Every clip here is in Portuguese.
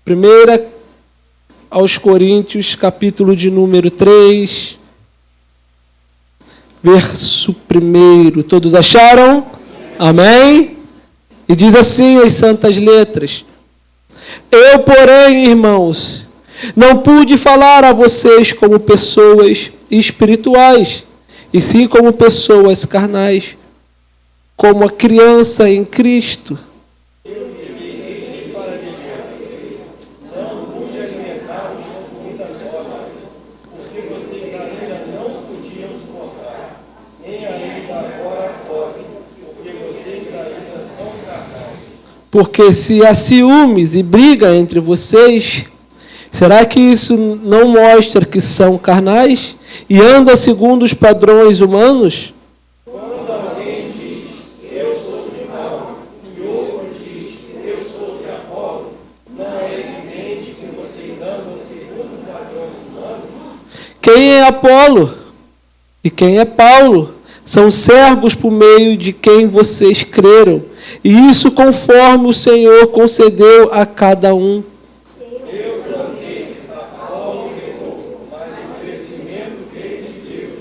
Primeira aos Coríntios, capítulo de número 3, verso 1. Todos acharam? Amém? E diz assim as santas letras: Eu, porém, irmãos, não pude falar a vocês como pessoas espirituais, e sim como pessoas carnais, como a criança em Cristo. Porque se há ciúmes e briga entre vocês, será que isso não mostra que são carnais e andam segundo os padrões humanos? Quando alguém diz, eu sou de Paulo, e outro diz, eu sou de Apolo, não é evidente que vocês andam segundo padrões humanos? Quem é Apolo e quem é Paulo? São servos por meio de quem vocês creram, e isso conforme o Senhor concedeu a cada um. Eu plantei, Apolo regou, mas o crescimento veio de Deus.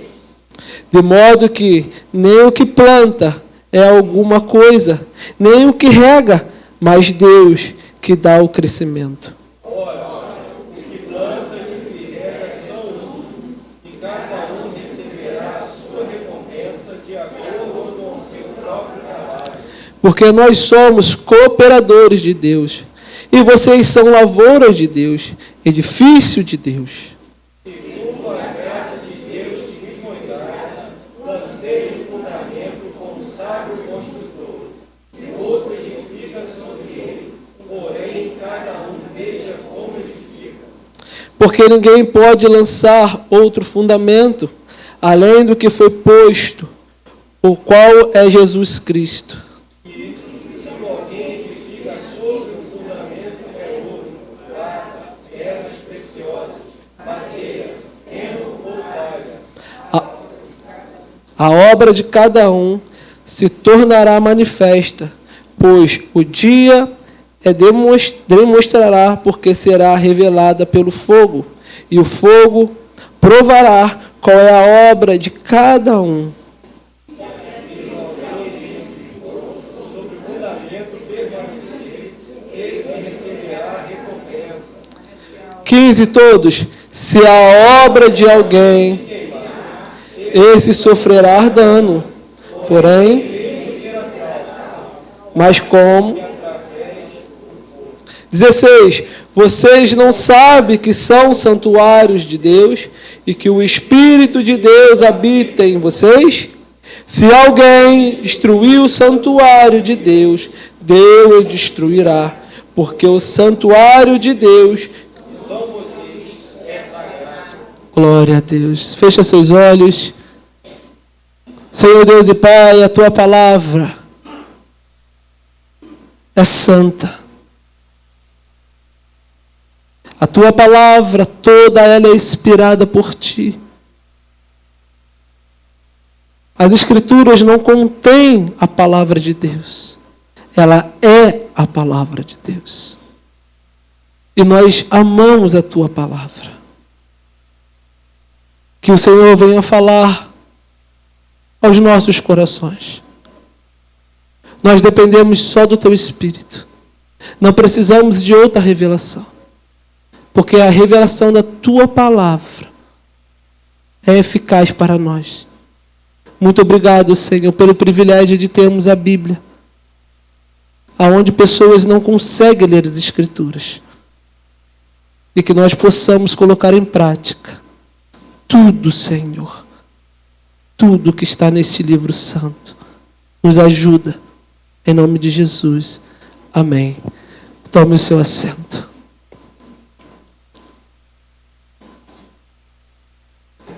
De modo que nem o que planta é alguma coisa, nem o que rega, mas Deus que dá o crescimento. Ora, o que planta e o que rega são um, e cada um receberá a sua recompensa de acordo com o seu próprio trabalho. Porque nós somos cooperadores de Deus, e vocês são lavouras de Deus, edifício de Deus. Segundo a graça de Deus que me foi dada, lancei o fundamento como sábio construtor, e outro edifica sobre ele, porém cada um veja como edifica. Porque ninguém pode lançar outro fundamento, além do que foi posto, o qual é Jesus Cristo. E se alguém edifica sobre o fundamento que é ouro, prata, pedras preciosas, madeira, feno ou palha, A obra de cada um se tornará manifesta, pois o dia demonstrará, porque será revelada pelo fogo, e o fogo provará qual é a obra de cada um. sobre o fundamento permanecer, esse receberá recompensa. 15 todos. Se a obra de alguém, esse sofrerá dano, porém, mas como? 16. Vocês não sabem que são santuários de Deus e que o Espírito de Deus habita em vocês? Se alguém destruir o santuário de Deus, Deus o destruirá, porque o santuário de Deus São vocês, é sagrado. Glória a Deus. Fecha seus olhos. Senhor Deus e Pai, a Tua palavra é santa. A Tua palavra, toda ela é inspirada por Ti. As Escrituras não contêm a palavra de Deus. Ela é a palavra de Deus. E nós amamos a Tua palavra. Que o Senhor venha falar aos nossos corações. Nós dependemos só do Teu Espírito. Não precisamos de outra revelação. Porque a revelação da Tua palavra é eficaz para nós. Muito obrigado, Senhor, pelo privilégio de termos a Bíblia, aonde pessoas não conseguem ler as Escrituras. E que nós possamos colocar em prática tudo, Senhor. Tudo que está neste livro santo. Nos ajuda. Em nome de Jesus. Amém. Tome o seu assento.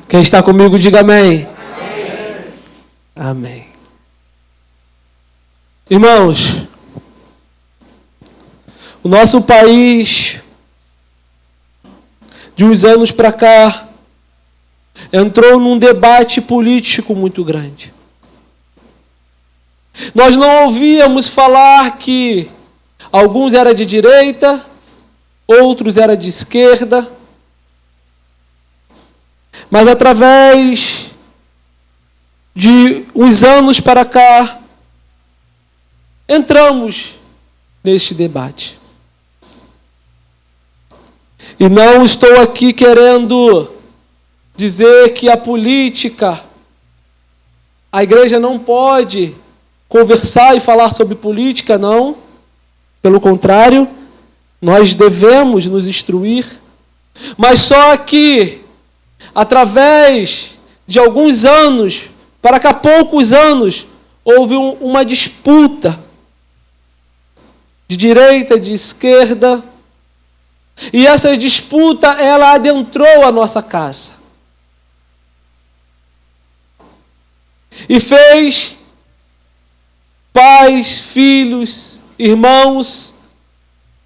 Quem está comigo, diga amém. Amém. Amém. Irmãos, o nosso país, de uns anos para cá, entrou num debate político muito grande. Nós não ouvíamos falar que alguns eram de direita, outros eram de esquerda. Mas através de uns anos para cá, entramos neste debate. E não estou aqui querendo dizer que a política, a igreja não pode conversar e falar sobre política, não. Pelo contrário, nós devemos nos instruir. Mas só que, através de alguns anos, para cá poucos anos, houve uma disputa de direita, de esquerda, e essa disputa, ela adentrou a nossa casa. E fez pais, filhos, irmãos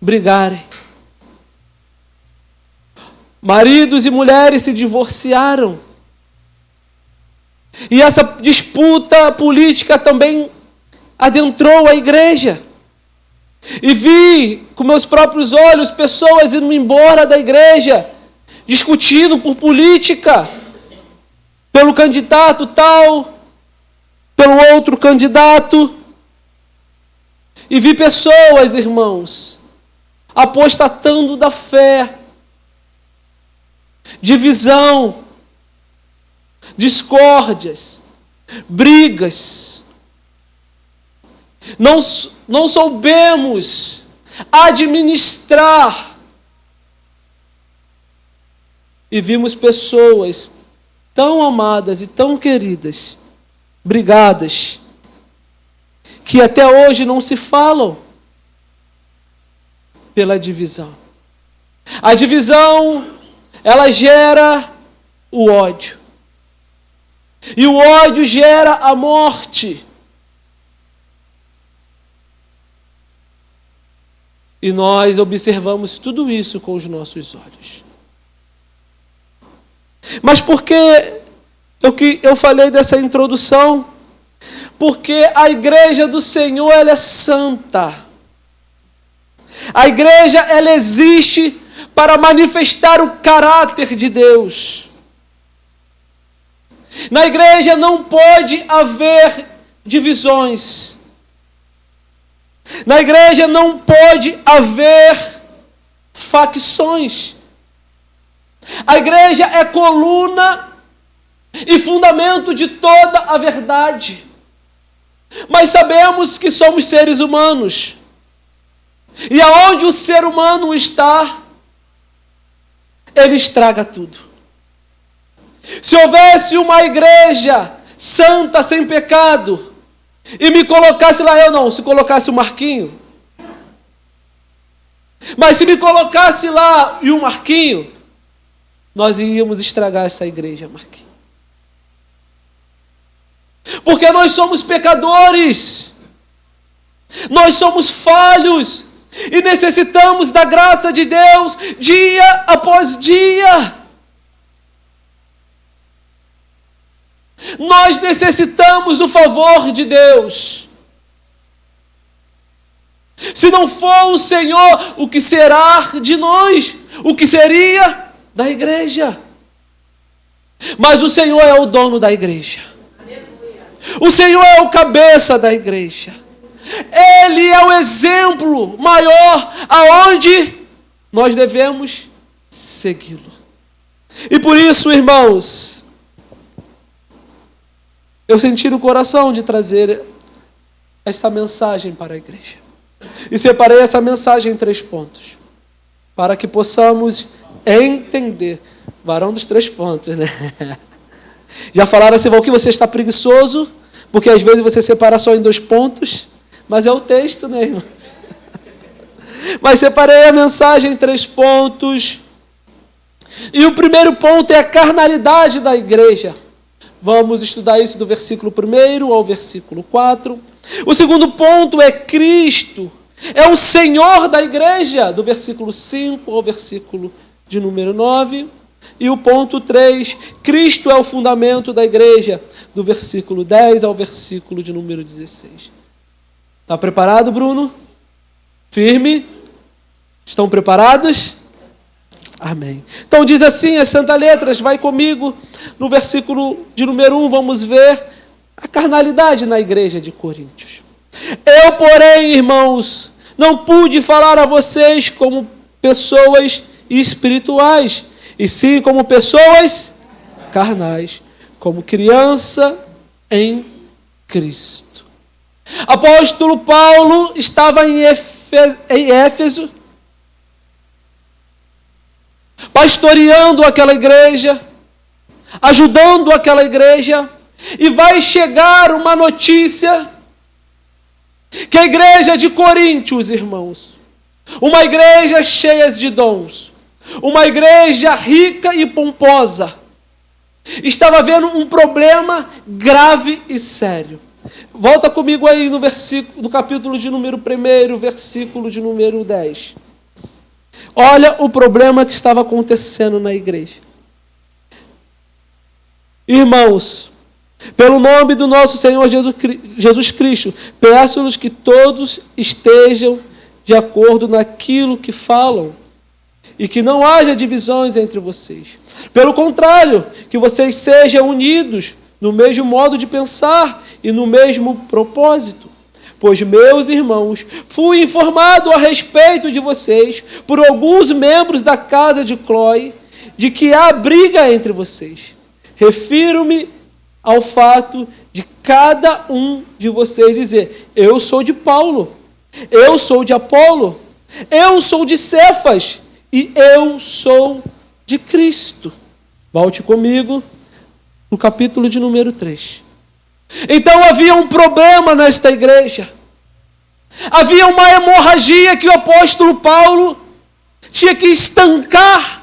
brigarem. Maridos e mulheres se divorciaram. E essa disputa política também adentrou a igreja. E vi com meus próprios olhos pessoas indo embora da igreja, discutindo por política, pelo candidato tal, pelo outro candidato. E vi pessoas, irmãos, apostatando da fé, divisão, discórdias, brigas. Não soubemos administrar. E vimos pessoas tão amadas e tão queridas, brigadas, que até hoje não se falam pela divisão. A divisão, ela gera o ódio. E o ódio gera a morte. E nós observamos tudo isso com os nossos olhos. Mas por que eu falei dessa introdução? Porque a igreja do Senhor, ela é santa. A igreja, ela existe para manifestar o caráter de Deus. Na igreja não pode haver divisões. Na igreja não pode haver facções. A igreja é coluna e fundamento de toda a verdade. Mas sabemos que somos seres humanos. E aonde o ser humano está, ele estraga tudo. Se houvesse uma igreja santa, sem pecado, e me colocasse lá, eu não, se colocasse o Marquinho, mas se me colocasse lá e o Marquinho, nós iríamos estragar essa igreja, Marquinho. Porque nós somos pecadores, nós somos falhos, e necessitamos da graça de Deus dia após dia. Nós necessitamos do favor de Deus. Se não for o Senhor, o que será de nós? O que seria da igreja? Mas o Senhor é o dono da igreja. O Senhor é o cabeça da igreja. Ele é o exemplo maior aonde nós devemos segui-lo. E por isso, irmãos, eu senti no coração de trazer esta mensagem para a igreja. E separei essa mensagem em 3 pontos, para que possamos entender. Varão dos 3 pontos, né? Já falaram assim, Valquí, você está preguiçoso, porque às vezes você separa só em 2 pontos, mas é o texto, né, irmãos? Mas separei a mensagem em 3 pontos. E o primeiro ponto é a carnalidade da igreja. Vamos estudar isso do versículo 1 ao versículo 4. O segundo ponto é Cristo. É o Senhor da igreja, do versículo 5 ao versículo de número 9. E o ponto 3, Cristo é o fundamento da igreja, do versículo 10 ao versículo de número 16. Está preparado, Bruno? Firme? Estão preparados? Amém. Então diz assim as santas letras, vai comigo no versículo de número 1, vamos ver a carnalidade na igreja de Coríntios. Eu, porém, irmãos, não pude falar a vocês como pessoas espirituais, e sim como pessoas carnais, como criança em Cristo. Apóstolo Paulo estava em Éfeso, pastoreando aquela igreja, ajudando aquela igreja, e vai chegar uma notícia que a igreja de Coríntios, irmãos, uma igreja cheia de dons, uma igreja rica e pomposa, estava vendo um problema grave e sério. Volta comigo aí no capítulo de número 1, versículo de número 10. Olha o problema que estava acontecendo na igreja. Irmãos, pelo nome do nosso Senhor Jesus Cristo, peço-lhes que todos estejam de acordo naquilo que falam e que não haja divisões entre vocês. Pelo contrário, que vocês sejam unidos no mesmo modo de pensar e no mesmo propósito. Pois, meus irmãos, fui informado a respeito de vocês por alguns membros da casa de Cloé de que há briga entre vocês. Refiro-me ao fato de cada um de vocês dizer: eu sou de Paulo, eu sou de Apolo, eu sou de Cefas e eu sou de Cristo. Volte comigo no capítulo de número 3. Então havia um problema nesta igreja. Havia uma hemorragia que o apóstolo Paulo tinha que estancar.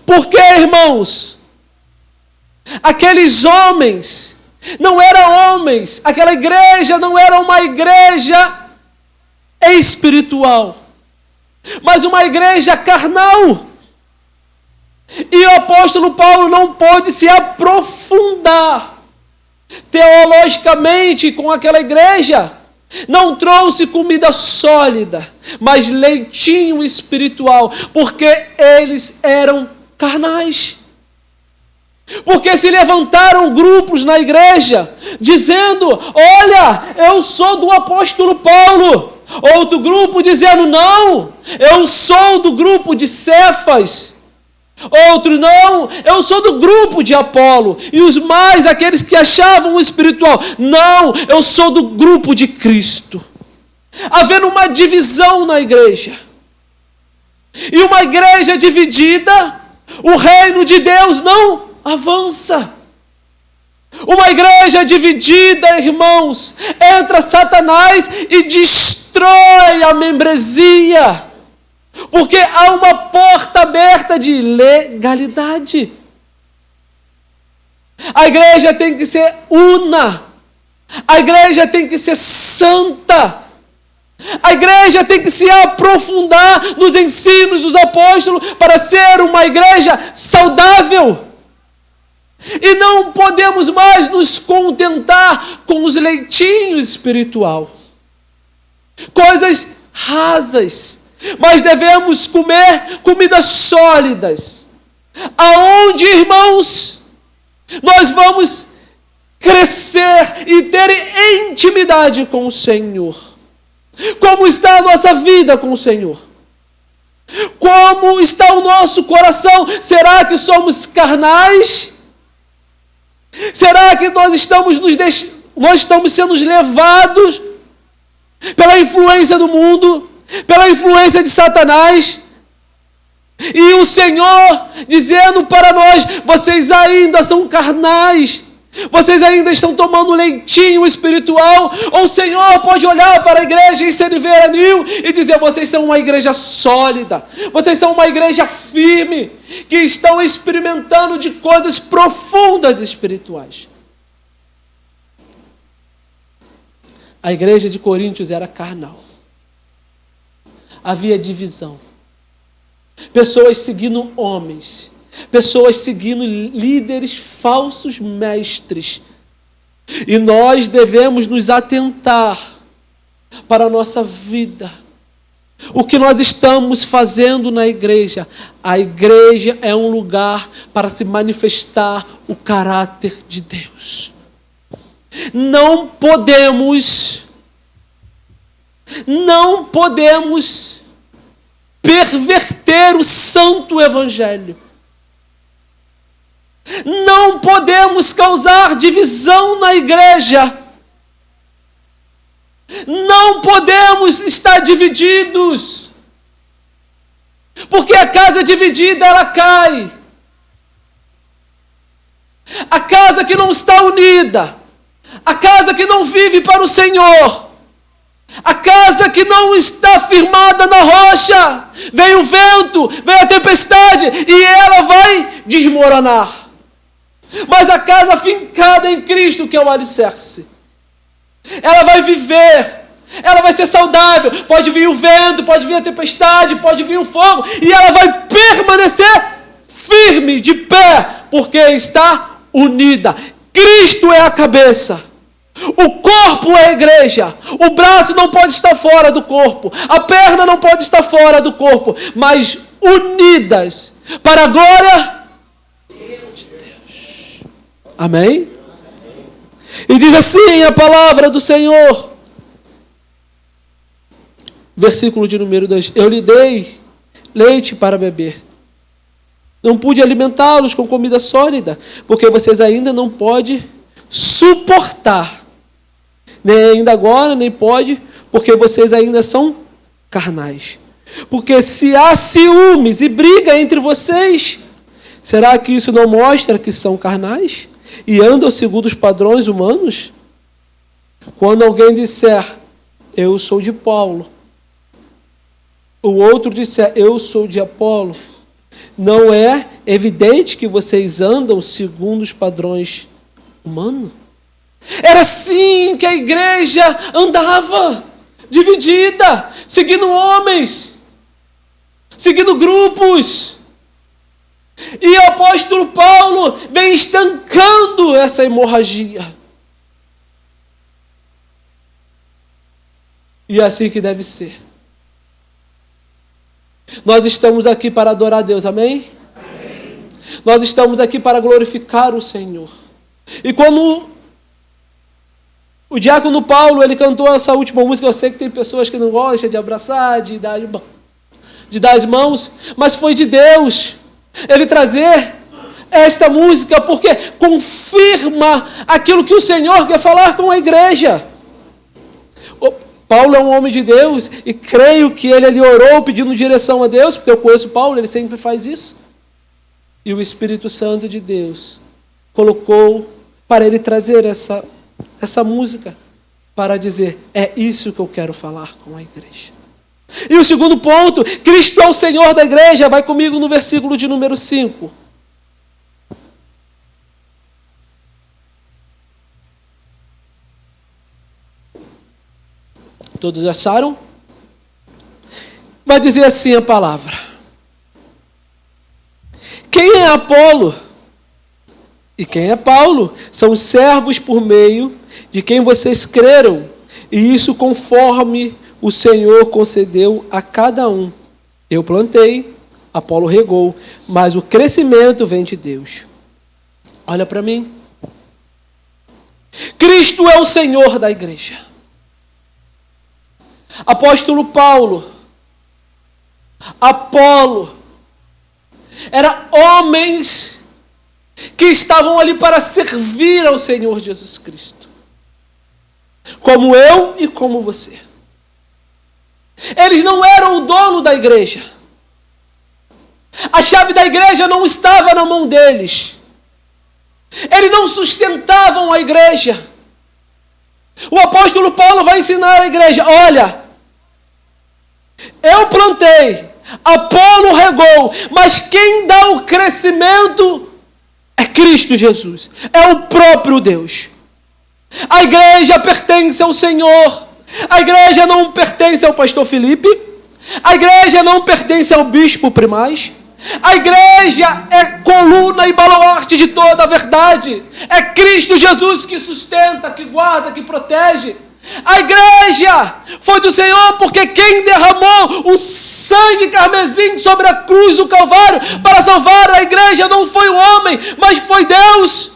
Porque, irmãos, aqueles homens não eram homens, aquela igreja não era uma igreja espiritual, mas uma igreja carnal. E o apóstolo Paulo não pôde se aprofundar teologicamente com aquela igreja. Não trouxe comida sólida, mas leitinho espiritual, porque eles eram carnais. Porque se levantaram grupos na igreja, dizendo: olha, eu sou do apóstolo Paulo. Outro grupo dizendo: não, eu sou do grupo de Cefas. Outro: não, eu sou do grupo de Apolo. E os mais, aqueles que achavam o espiritual: não, eu sou do grupo de Cristo. Havendo uma divisão na igreja. E uma igreja dividida, o reino de Deus não avança. Uma igreja dividida, irmãos, entra Satanás e destrói a membresia. Porque há uma porta aberta de legalidade. A igreja tem que ser una. A igreja tem que ser santa. A igreja tem que se aprofundar nos ensinos dos apóstolos para ser uma igreja saudável. E não podemos mais nos contentar com os leitinhos espiritual. Coisas rasas. Mas devemos comer comidas sólidas. Aonde, irmãos, nós vamos crescer e ter intimidade com o Senhor. Como está a nossa vida com o Senhor? Como está o nosso coração? Será que somos carnais? Será que nós estamos sendo levados pela influência do mundo? Pela influência de Satanás? E o Senhor dizendo para nós: vocês ainda são carnais, vocês ainda estão tomando leitinho espiritual. Ou o Senhor pode olhar para a igreja em Seriveranil e dizer: vocês são uma igreja sólida, vocês são uma igreja firme, que estão experimentando de coisas profundas espirituais. A igreja de Coríntios era carnal. Havia divisão. Pessoas seguindo homens. Pessoas seguindo líderes falsos mestres. E nós devemos nos atentar para a nossa vida. o que nós estamos fazendo na igreja. A igreja é um lugar para se manifestar o caráter de Deus. Não podemos perverter o santo evangelho. Não podemos causar divisão na igreja. Não podemos estar divididos. Porque a casa dividida, ela cai. A casa que não está unida, a casa que não vive para o Senhor, a casa que não está firmada na rocha, vem o vento, vem a tempestade e ela vai desmoronar. Mas a casa fincada em Cristo, que é o alicerce, ela vai viver, ela vai ser saudável. Pode vir o vento, pode vir a tempestade, pode vir o fogo, e ela vai permanecer firme, de pé, porque está unida. Cristo é a cabeça. O corpo é a igreja. O braço não pode estar fora do corpo. A perna não pode estar fora do corpo. Mas unidas para a glória de Deus. Amém? E diz assim a palavra do Senhor. Versículo de número 2. Eu lhe dei leite para beber. Não pude alimentá-los com comida sólida, porque vocês ainda não podem suportar. Nem ainda agora, nem pode, porque vocês ainda são carnais. Porque se há ciúmes e briga entre vocês, será que isso não mostra que são carnais? E andam segundo os padrões humanos? Quando alguém disser, eu sou de Paulo, o outro disser, eu sou de Apolo, não é evidente que vocês andam segundo os padrões humanos? Era assim que a igreja andava, dividida, seguindo homens, seguindo grupos. E o apóstolo Paulo vem estancando essa hemorragia. E é assim que deve ser. Nós estamos aqui para adorar a Deus, amém? Amém. Nós estamos aqui para glorificar o Senhor. E quando o diácono Paulo, ele cantou essa última música, eu sei que tem pessoas que não gostam de abraçar, de dar as mãos, mas foi de Deus ele trazer esta música, porque confirma aquilo que o Senhor quer falar com a igreja. Paulo é um homem de Deus, e creio que ele orou pedindo direção a Deus, porque eu conheço Paulo, ele sempre faz isso. E o Espírito Santo de Deus colocou para ele trazer essa música, para dizer, é isso que eu quero falar com a igreja. E o segundo ponto, Cristo é o Senhor da igreja, vai comigo no versículo de número 5. Todos acharam? Vai dizer assim a palavra. Quem é Apolo? E quem é Paulo? São servos por meio de quem vocês creram, e isso conforme o Senhor concedeu a cada um. Eu plantei, Apolo regou, mas o crescimento vem de Deus. Olha para mim. Cristo é o Senhor da igreja. Apóstolo Paulo, Apolo, eram homens que estavam ali para servir ao Senhor Jesus Cristo. Como eu e como você. Eles não eram o dono da igreja. A chave da igreja não estava na mão deles. Eles não sustentavam a igreja. O apóstolo Paulo vai ensinar a igreja, olha, eu plantei, Apolo regou, mas quem dá o crescimento é Cristo Jesus, é o próprio Deus. A igreja pertence ao Senhor, a igreja não pertence ao pastor Felipe, a igreja não pertence ao bispo primaz, a igreja é coluna e baluarte de toda a verdade, é Cristo Jesus que sustenta, que guarda, que protege. A igreja foi do Senhor, porque quem derramou o sangue carmesim sobre a cruz do Calvário para salvar a igreja não foi o homem, mas foi Deus.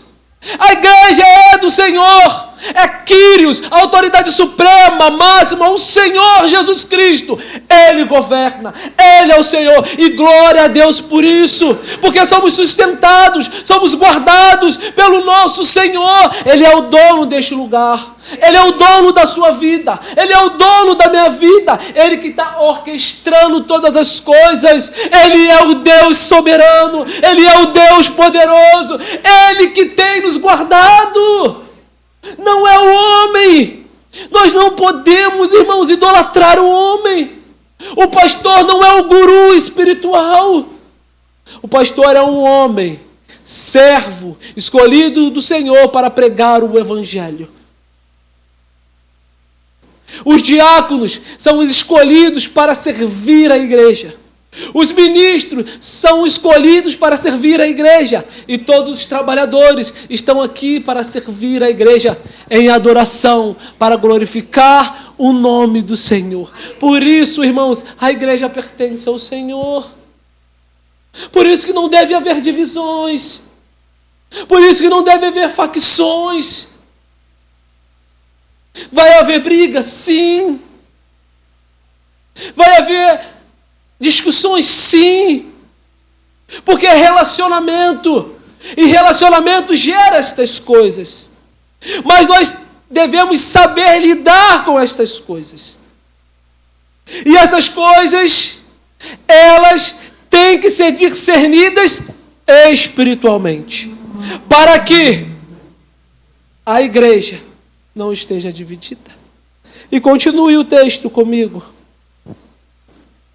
A igreja é do Senhor, é Quírios, a autoridade suprema, máxima, o Senhor Jesus Cristo. Ele governa, Ele é o Senhor, e glória a Deus por isso, porque somos sustentados, somos guardados pelo nosso Senhor. Ele é o dono deste lugar, Ele é o dono da sua vida, Ele é o dono da minha vida, Ele que está orquestrando todas as coisas. Ele é o Deus soberano, Ele é o Deus poderoso, Ele que tem nos guardado, não é o homem. Nós não podemos, irmãos, idolatrar o homem. O pastor não é o guru espiritual. O pastor é um homem, servo, escolhido do Senhor para pregar o evangelho. Os diáconos são escolhidos para servir a igreja. Os ministros são escolhidos para servir a igreja. E todos os trabalhadores estão aqui para servir a igreja em adoração, para glorificar o nome do Senhor. Por isso, irmãos, a igreja pertence ao Senhor. Por isso que não deve haver divisões. Por isso que não deve haver facções. Vai haver briga? Sim. Vai haver discussões? Sim. Porque é relacionamento. E relacionamento gera estas coisas. Mas nós devemos saber lidar com estas coisas. E essas coisas, elas têm que ser discernidas espiritualmente. Para que a igreja não esteja dividida. E continue o texto comigo.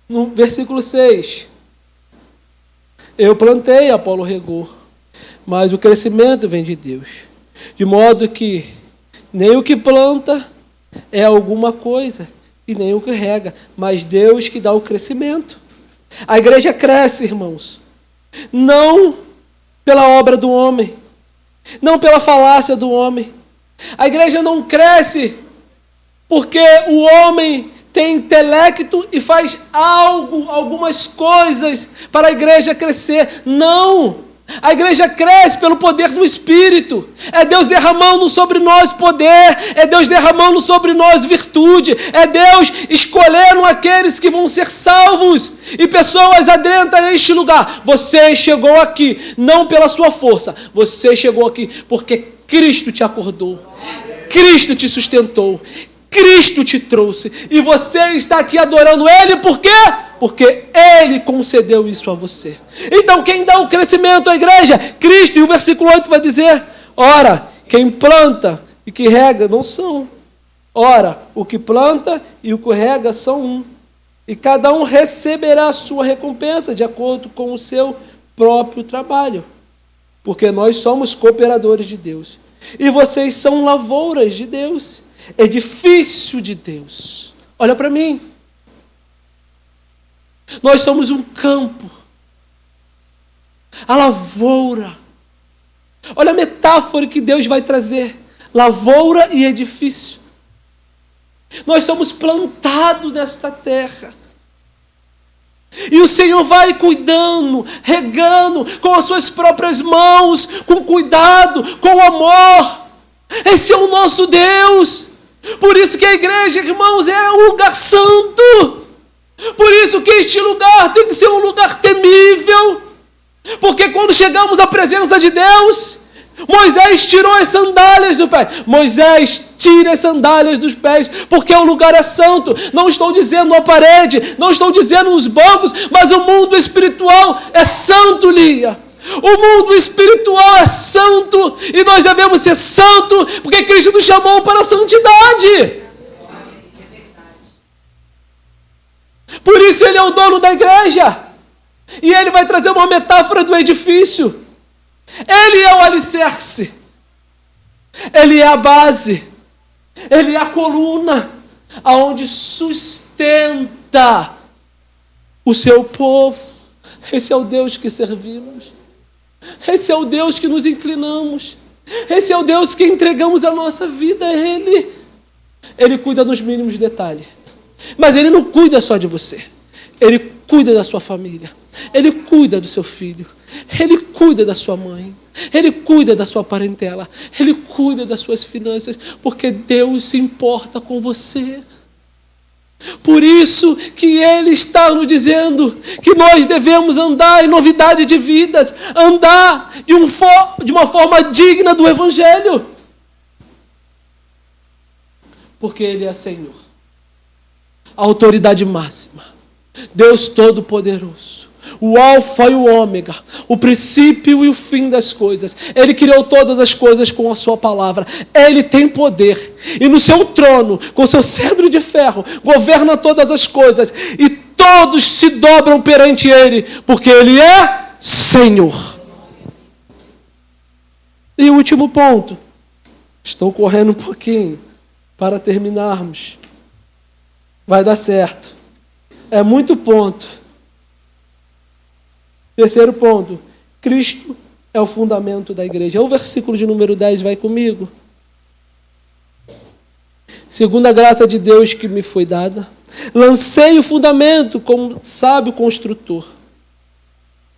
No versículo 6. Eu plantei, Apolo regou, mas o crescimento vem de Deus. De modo que nem o que planta é alguma coisa, e nem o que rega, mas Deus que dá o crescimento. A igreja cresce, irmãos, não pela obra do homem, não pela falácia do homem. A igreja não cresce porque o homem tem intelecto e faz algumas coisas para a igreja crescer. Não! A igreja cresce pelo poder do Espírito. É Deus derramando sobre nós poder, é Deus derramando sobre nós virtude, é Deus escolhendo aqueles que vão ser salvos. E pessoas adentram neste lugar. Você chegou aqui não pela sua força, você chegou aqui porque Cristo te acordou, Cristo te sustentou, Cristo te trouxe, e você está aqui adorando Ele. Por quê? Porque Ele concedeu isso a você. Então quem dá o crescimento à igreja? Cristo. E o versículo 8 vai dizer: ora, quem planta e que rega não são. Ora, o que planta e o que rega são um. E cada um receberá a sua recompensa de acordo com o seu próprio trabalho. Porque nós somos cooperadores de Deus. E vocês são lavouras de Deus, edifício de Deus. Olha para mim. Nós somos um campo. A lavoura. Olha a metáfora que Deus vai trazer. Lavoura e edifício. Nós somos plantados nesta terra. E o Senhor vai cuidando, regando com as suas próprias mãos, com cuidado, com amor. Esse é o nosso Deus. Por isso que a igreja, irmãos, é um lugar santo. Por isso que este lugar tem que ser um lugar temível. Porque quando chegamos à presença de Deus, Moisés tirou as sandálias do pé. Moisés, tira as sandálias dos pés, porque o lugar é santo. Não estou dizendo a parede, não estou dizendo os bancos, mas o mundo espiritual é santo, Lia. O mundo espiritual é santo, e nós devemos ser santos, porque Cristo nos chamou para a santidade. Por isso Ele é o dono da igreja. E Ele vai trazer uma metáfora do edifício. Ele é o alicerce. Ele é a base. Ele é a coluna aonde sustenta o seu povo. Esse é o Deus que servimos. Esse é o Deus que nos inclinamos. Esse é o Deus que entregamos a nossa vida a Ele. Ele cuida nos mínimos detalhes. Mas Ele não cuida só de você. Ele cuida da sua família. Ele cuida do seu filho. Ele cuida da sua mãe. Ele cuida da sua parentela. Ele cuida das suas finanças. Porque Deus se importa com você. Por isso que Ele está nos dizendo que nós devemos andar em novidade de vidas. Andar de uma forma digna do Evangelho. Porque Ele é Senhor. A autoridade máxima. Deus Todo-Poderoso. O Alfa e o Ômega. O princípio e o fim das coisas. Ele criou todas as coisas com a sua palavra. Ele tem poder. E no seu trono, com seu cetro de ferro, governa todas as coisas. E todos se dobram perante Ele. Porque Ele é Senhor. E o último ponto. Estou correndo um pouquinho para terminarmos. Vai dar certo. É muito ponto. Terceiro ponto. Cristo é o fundamento da igreja. O versículo de número 10 vai comigo. Segundo a graça de Deus que me foi dada, lancei o fundamento como sábio construtor.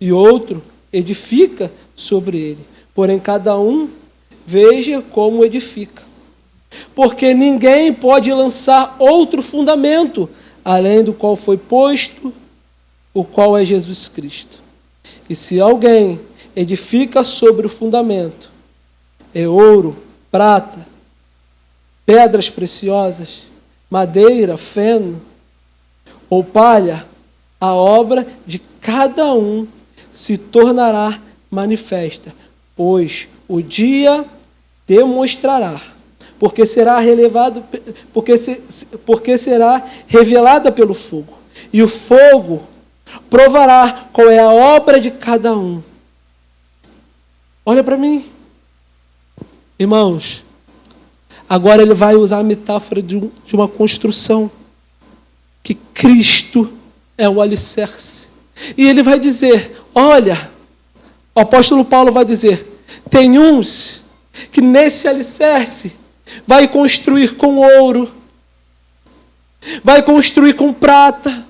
E outro edifica sobre ele. Porém, cada um veja como edifica. Porque ninguém pode lançar outro fundamento, além do qual foi posto, o qual é Jesus Cristo. E se alguém edifica sobre o fundamento, é ouro, prata, pedras preciosas, madeira, feno ou palha, a obra de cada um se tornará manifesta, pois o dia demonstrará, porque será revelada pelo fogo. E o fogo provará qual é a obra de cada um. Olha para mim. Irmãos, agora ele vai usar a metáfora de uma construção. Que Cristo é o alicerce. E ele vai dizer, olha, o apóstolo Paulo vai dizer, tem uns que nesse alicerce vai construir com ouro, vai construir com prata,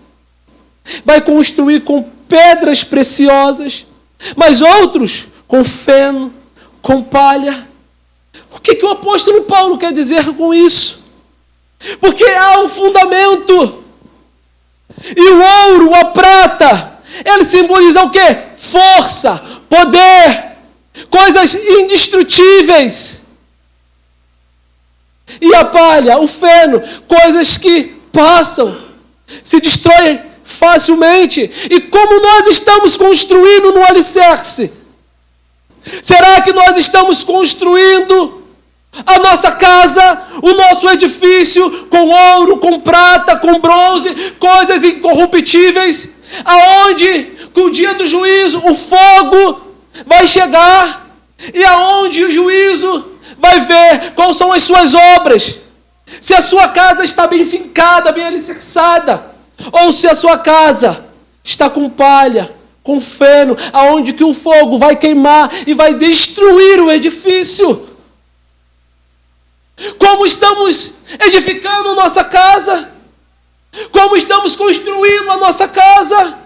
vai construir com pedras preciosas, mas outros com feno, com palha. O que o apóstolo Paulo quer dizer com isso? Porque há um fundamento. E o ouro, a prata, ele simboliza o quê? Força, poder, coisas indestrutíveis. E a palha, o feno, coisas que passam, se destroem facilmente. E como nós estamos construindo no alicerce? Será que nós estamos construindo a nossa casa, o nosso edifício, com ouro, com prata, com bronze, coisas incorruptíveis, aonde, com o dia do juízo, o fogo vai chegar, e aonde o juízo vai ver quais são as suas obras, se a sua casa está bem fincada, bem alicerçada, ou se a sua casa está com palha, com feno, aonde que o fogo vai queimar e vai destruir o edifício. Como estamos edificando nossa casa? Como estamos construindo a nossa casa?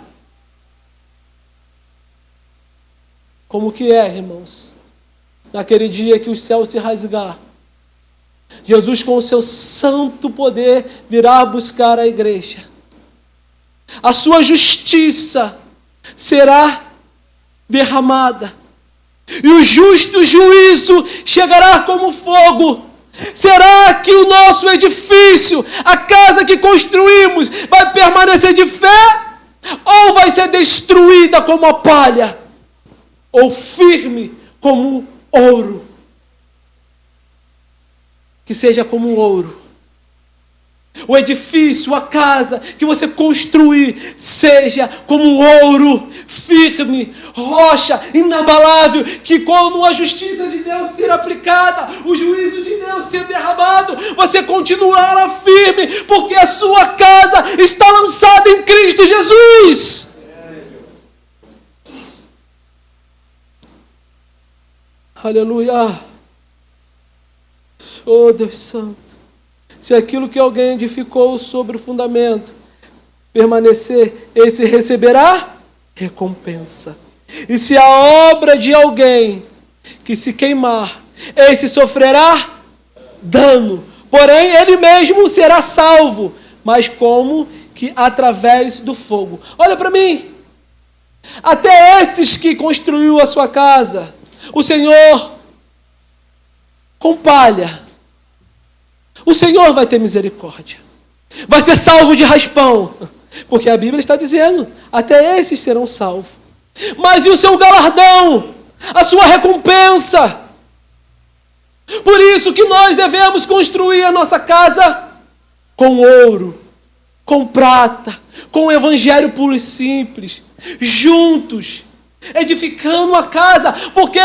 Como que é, irmãos? Naquele dia que os céus se rasgar, Jesus com o seu santo poder virá buscar a igreja. A sua justiça será derramada. E o justo juízo chegará como fogo. Será que o nosso edifício, a casa que construímos, vai permanecer de fé? Ou vai ser destruída como a palha? Ou firme como ouro? Que seja como ouro. O edifício, a casa que você construir, seja como ouro, firme, rocha, inabalável, que quando a justiça de Deus ser aplicada, o juízo de Deus ser derramado, você continuará firme, porque a sua casa está lançada em Cristo Jesus. Aleluia. Oh, Deus Santo. Se aquilo que alguém edificou sobre o fundamento permanecer, esse receberá recompensa. E se a obra de alguém que se queimar, esse sofrerá dano. Porém, ele mesmo será salvo, mas como que através do fogo. Olha para mim. Até esses que construiu a sua casa, o Senhor com palha. O Senhor vai ter misericórdia. Vai ser salvo de raspão. Porque a Bíblia está dizendo, até esses serão salvos. Mas e o seu galardão? A sua recompensa? Por isso que nós devemos construir a nossa casa com ouro, com prata, com o evangelho puro e simples, juntos, edificando a casa, porque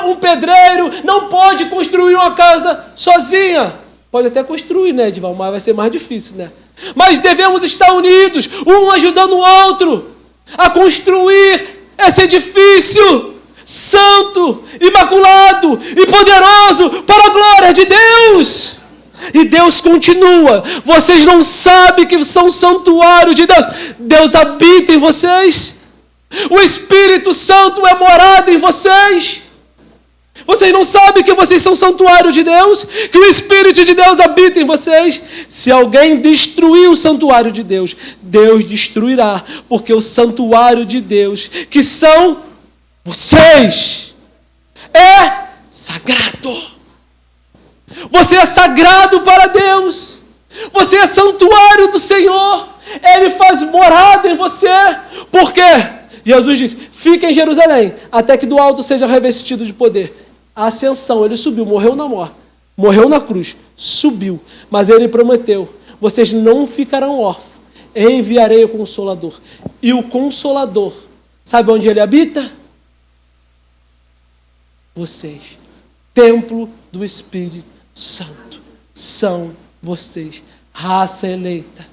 um pedreiro não pode construir uma casa sozinha. Pode até construir, né, Edvalmar? Mas vai ser mais difícil, né? Mas devemos estar unidos, um ajudando o outro, a construir esse edifício santo, imaculado e poderoso para a glória de Deus. E Deus continua. Vocês não sabem que são santuário de Deus. Deus habita em vocês. O Espírito Santo é morada em vocês. Vocês não sabem que vocês são santuário de Deus? Que o Espírito de Deus habita em vocês? Se alguém destruir o santuário de Deus, Deus destruirá. Porque o santuário de Deus, que são vocês, é sagrado. Você é sagrado para Deus. Você é santuário do Senhor. Ele faz morada em você. Por quê? Jesus disse, fique em Jerusalém, até que do alto seja revestido de poder. A ascensão, ele subiu, morreu na morte, morreu na cruz, subiu. Mas ele prometeu, vocês não ficarão órfãos. Enviarei o Consolador. E o Consolador, sabe onde ele habita? Vocês. Templo do Espírito Santo. São vocês. Raça eleita.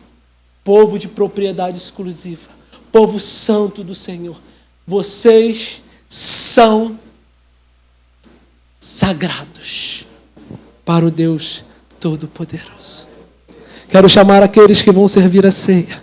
Povo de propriedade exclusiva. Povo santo do Senhor. Vocês são sagrados para o Deus Todo-Poderoso. Quero chamar aqueles que vão servir a ceia.